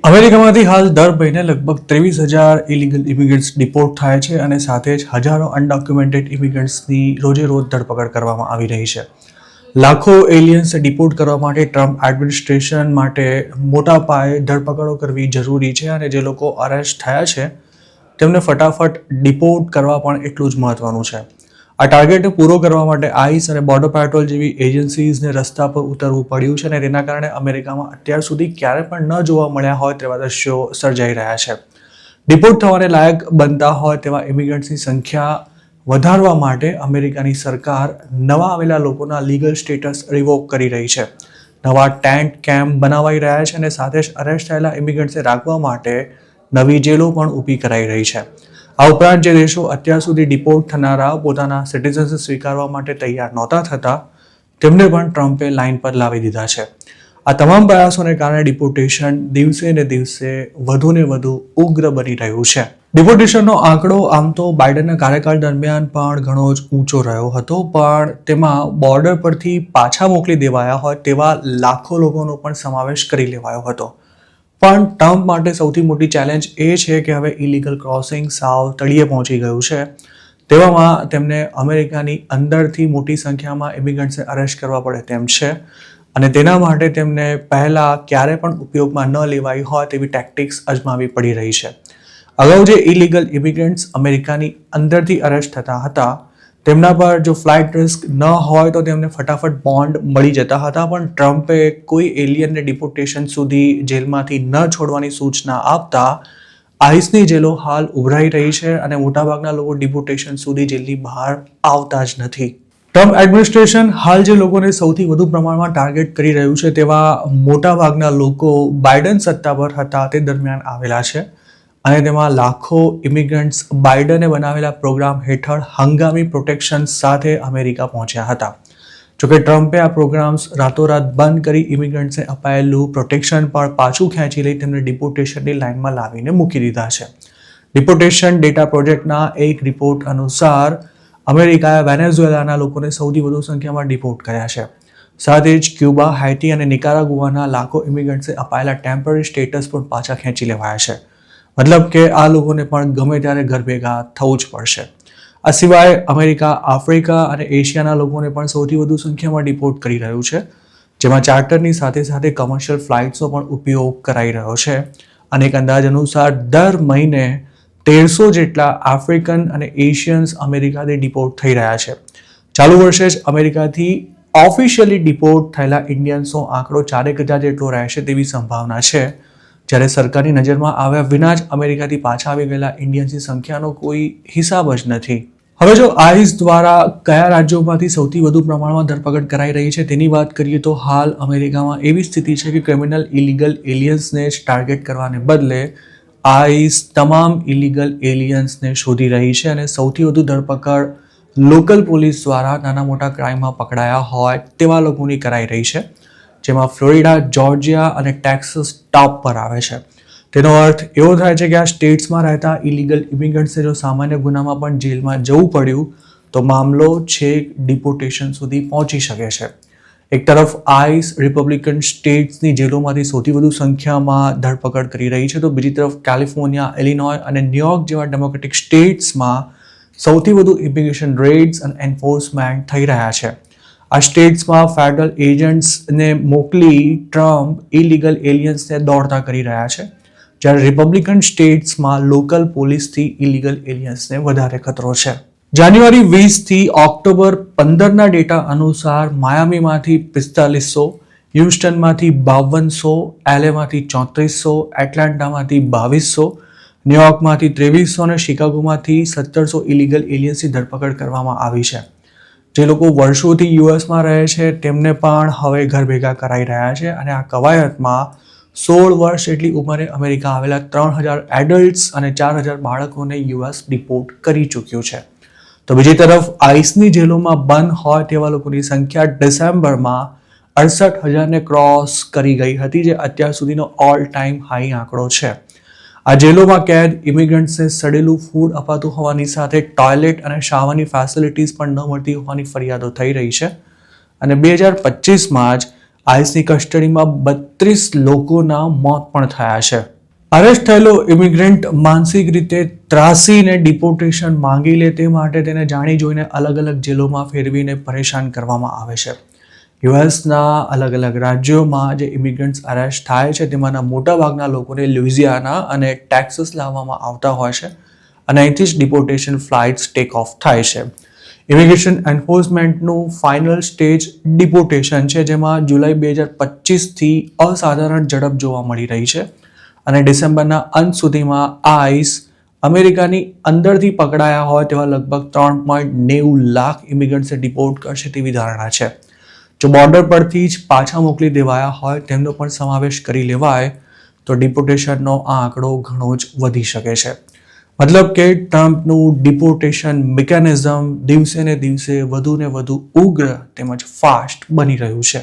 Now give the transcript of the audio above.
અમેરિકામાંથી હાલ દર મહિને લગભગ 23,000 ઇલીગલ ઇમિગ્રન્ટ્સ ડિપોર્ટ થાય છે અને સાથે જ હજારો અનડોક્યુમેન્ટેડ ઇમિગ્રન્ટ્સની રોજે રોજ ધરપકડ કરવામાં આવી રહી છે. લાખો એલિયન્સ ડિપોર્ટ કરવા માટે ટ્રમ્પ એડમિનિસ્ટ્રેશન માટે મોટા પાયે ધરપકડો કરવી જરૂરી છે અને જે લોકો અરેસ્ટ થયા છે તેમને ફટાફટ ડિપોર્ટ કરવા પણ એટલું જ મહત્વનું છે. આ ટાર્ગેટને પૂરો કરવા માટે આઈસ અને બોર્ડર પેટ્રોલ જેવી એજન્સીઝને રસ્તા પર ઉતરવું પડ્યું છે અને તેના કારણે અમેરિકામાં અત્યાર સુધી ક્યારે પણ ન જોવા મળ્યા હોય તેવા દ્રશ્યો સર્જાઈ રહ્યા છે. ડિપોર્ટ થવાને લાયક બનતા હોય તેવા ઇમિગ્રન્ટ્સની સંખ્યા વધારવા માટે અમેરિકાની સરકાર નવા આવેલા લોકોના લીગલ સ્ટેટસ રિવોક કરી રહી છે. નવા ટેન્ટ કેમ્પ બનાવાઈ રહ્યા છે અને સાથે જ અરેસ્ટ થયેલા ઇમિગ્રન્ટ્સને રાખવા માટે નવી જેલો પણ ઊભી કરાઈ રહી છે. આ ઉપરાંત જે દેશો અત્યાર સુધી ડિપોર્ટ થનારા પોતાના સિટીઝન્સ સ્વીકારવા માટે તૈયાર નહોતા થતા તેમને પણ ટ્રમ્પે લાઇન પર લાવી દીધા છે. આ તમામ પ્રયાસોને કારણે ડિપોર્ટેશન દિવસે ને દિવસે વધુને વધુ ઉગ્ર બની રહ્યું છે. ડિપોર્ટેશનનો આંકડો આમ તો બાઇડનના કાર્યકાળ દરમિયાન પણ ઘણો જ ઊંચો રહ્યો હતો, પણ તેમાં બોર્ડર પરથી પાછા મોકલી દેવાયા હોય તેવા લાખો લોકોનો પણ સમાવેશ કરી લેવાયો હતો. પણ ટ્રમ્પ માટે સૌથી મોટી ચેલેન્જ એ છે કે હવે ઇલીગલ ક્રોસિંગ સાવ તળિયે પહોંચી ગયું છે. તેવામાં તેમને અમેરિકાની અંદરથી મોટી સંખ્યામાં ઇમિગ્રન્ટ્સને અરેસ્ટ કરવા પડે તેમ છે અને તેના માટે તેમને પહેલાં ક્યારે પણ ઉપયોગમાં ન લેવાઈ હોય તેવી ટેક્ટિક્સ અજમાવી પડી રહી છે. અગાઉ જે ઇલીગલ ઇમિગ્રન્ટ્સ અમેરિકાની અંદરથી અરેસ્ટ થતા હતા તેમના પર જો ફ્લાઇટ રિસ્ક ન હોય તો તેમને ફટાફટ બોન્ડ મળી જતા હતા, પણ ટ્રમ્પે કોઈ એલિયનને ડિપોર્ટેશન સુધી જેલમાંથી ન છોડવાની સૂચના આપતા આઈસની જેલો હાલ ઉભરાઈ રહી છે અને મોટાભાગના લોકો ડિપોર્ટેશન સુધી જેલની બહાર આવતા જ નથી. ટ્રમ્પ એડમિનિસ્ટ્રેશન હાલ જે લોકોને સૌથી વધુ પ્રમાણમાં ટાર્ગેટ કરી રહ્યું છે તેવા મોટાભાગના લોકો બાઇડન સત્તા પર હતા તે દરમિયાન આવેલા છે અને તેમાં લાખો ઇમિગ્રન્ટ્સ બાઇડને બનાવેલા પ્રોગ્રામ હેઠળ હંગામી પ્રોટેક્શન સાથે અમેરિકા પહોંચ્યા હતા. જોકે ટ્રમ્પે આ પ્રોગ્રામ્સ રાતોરાત બંધ કરી ઇમિગ્રન્ટ્સને અપાયેલું પ્રોટેક્શન પણ પાછું ખેંચી લઈ તેમને ડિપોર્ટેશનની લાઇનમાં લાવીને મૂકી દીધા છે. ડિપોર્ટેશન ડેટા પ્રોજેક્ટના એક રિપોર્ટ અનુસાર અમેરિકાએ વેનેઝુએલાના લોકોને સૌથી વધુ સંખ્યામાં ડિપોર્ટ કર્યા છે. સાથે જ ક્યુબા, હાઇટી અને નિકારાગુઆના લાખો ઇમિગ્રન્ટ્સે અપાયેલા ટેમ્પરરી સ્ટેટસ પણ પાછા ખેંચી લેવાયા છે. મતલબ કે આ લોકોને પણ ગમે ત્યારે ઘર ભેગા થવું જ પડશે. આ સિવાય અમેરિકા આફ્રિકા અને એશિયાના લોકોને પણ સૌથી વધુ સંખ્યામાં ડિપોર્ટ કરી રહ્યું છે, જેમાં ચાર્ટરની સાથે સાથે કમર્શિયલ ફ્લાઇટ્સનો પણ ઉપયોગ કરાઈ રહ્યો છે. અને એક અંદાજ અનુસાર દર મહિને 1,300 જેટલા આફ્રિકન અને એશિયન્સ અમેરિકાથી ડિપોર્ટ થઈ રહ્યા છે. ચાલુ વર્ષે જ અમેરિકાથી ઓફિશિયલી ડિપોર્ટ થયેલા ઇન્ડિયન્સનો આંકડો 4,000 જેટલો રહેશે તેવી સંભાવના છે, જ્યારે સરકારની નજરમાં આવ્યા વિના જ અમેરિકાથી પાછા આવી ગયેલા ઇન્ડિયન્સની સંખ્યાનો કોઈ હિસાબ જ નથી. હવે જો આઈસ દ્વારા કયા રાજ્યોમાંથી સૌથી વધુ પ્રમાણમાં ધરપકડ કરાઈ રહી છે તેની વાત કરીએ તો હાલ અમેરિકામાં એવી સ્થિતિ છે કે ક્રિમિનલ ઇલીગલ એલિયન્સને જ ટાર્ગેટ કરવાને બદલે આઈસ તમામ ઇલીગલ એલિયન્સને શોધી રહી છે અને સૌથી વધુ ધરપકડ લોકલ પોલીસ દ્વારા નાના મોટા ક્રાઇમમાં પકડાયા હોય તેવા લોકોની કરાઈ રહી છે, જેમાં ફ્લોરિડા, જોર્જિયા અને ટેક્સાસ ટોપ પર આવે છે. તેનો અર્થ એવો થાય છે કે આ સ્ટેટ્સમાં રહેતા ઇલીગલ ઇમિગ્રન્ટ્સને જો સામાન્ય ગુનામાં પણ જેલમાં જવું પડ્યું તો મામલો છેક ડિપોર્ટેશન સુધી પહોંચી શકે છે. એક તરફ આઈસ રિપબ્લિકન સ્ટેટ્સની જેલોમાંથી સૌથી વધુ સંખ્યામાં ધરપકડ કરી રહી છે, તો બીજી તરફ કેલિફોર્નિયા, ઇલિનોય અને ન્યુયોર્ક જેવા ડેમોક્રેટિક સ્ટેટ્સમાં સૌથી વધુ ઇમિગ્રેશન રેડ્સ અને એન્ફોર્સમેન્ટ થઈ રહ્યા છે. આ સ્ટેટ્સમાં ફેડરલ એજન્ટ્સને મોકલી ટ્રમ્પ ઇલીગલ એલિયન્સને દોડતા કરી રહ્યા છે, જ્યારે રિપબ્લિકન સ્ટેટ્સમાં લોકલ પોલીસથી ઇલીગલ એલિયન્સને વધારે ખતરો છે. જાન્યુઆરી 20થી ઓક્ટોબર 15ના ડેટા અનુસાર માયામીમાંથી 4500, હ્યુસ્ટનમાંથી 5200, એલએમાંથી 3400, એટલાન્ટામાંથી 2200, ન્યુયોર્કમાંથી 2300 અને શિકાગોમાંથી 1700 ઇલીગલ એલિયન્સની ધરપકડ કરવામાં આવી છે. જે લોકો વર્ષોથી યુએસમાં રહે છે તેમને પણ હવે ઘર ભેગા કરાઈ રહ્યા છે અને આ કવાયતમાં 16 વર્ષ જેટલી ઉંમરે અમેરિકા આવેલા 3,000 એડલ્ટ્સ અને 4,000 બાળકોને યુએસ ડિપોર્ટ કરી ચૂક્યું છે. તો બીજી તરફ આઈસની જેલોમાં બંધ હોય તેવા લોકોની સંખ્યા ડિસેમ્બરમાં 68,000ને ક્રોસ કરી ગઈ હતી, જે અત્યાર સુધીનો ઓલ ટાઈમ હાઈ આંકડો છે. આ જેલોમાં કેદ ઇમિગ્રન્ટ્સને સડેલું ફૂડ અપાતું હોવાની સાથે ટોયલેટ અને શાવરની ફેસિલિટીઝ પણ ન મળતી હોવાની ફરિયાદો થઈ રહી છે અને 2025માં જ આઈસની કસ્ટડીમાં 32 લોકોના મોત પણ થયા છે. અરેસ્ટ થયેલો ઇમિગ્રન્ટ માનસિક રીતે ત્રાસીને ડિપોર્ટેશન માંગી લે તે માટે તેને જાણી જોઈને અલગ અલગ જેલોમાં ફેરવીને પરેશાન કરવામાં આવે છે. યુએસના અલગ અલગ રાજ્યોમાં જે ઇમિગ્રન્ટ્સ અરેસ્ટ થાય છે તેમાંના મોટાભાગના લોકોને લ્યુઇઝિયાના અને ટેક્સાસ લાવવામાં આવતા હોય છે અને અહીંથી જ ડિપોર્ટેશન ફ્લાઇટ્સ ટેક ઓફ થાય છે. ઇમિગ્રેશન એન્ફોર્સમેન્ટનું ફાઇનલ સ્ટેજ ડિપોર્ટેશન છે, જેમાં જુલાઈ 2025થી અસાધારણ ઝડપ જોવા મળી રહી છે અને ડિસેમ્બરના અંત સુધીમાં આઈસ અમેરિકાની અંદરથી પકડાયા હોય તેવા લગભગ 3.90 લાખ ઇમિગ્રન્ટ્સને ડિપોર્ટ કરશે તેવી ધારણા છે. જો બોર્ડર પરથી જ પાછા મોકલી દેવાયા હોય તેમનો પણ સમાવેશ કરી લેવાય તો ડિપોર્ટેશનનો આ આંકડો ઘણો જ વધી શકે છે. મતલબ કે ટ્રમ્પનું ડિપોર્ટેશન મિકેનિઝમ દિવસે ને દિવસે વધુ ને વધુ ઉગ્ર તેમજ ફાસ્ટ બની રહ્યું છે.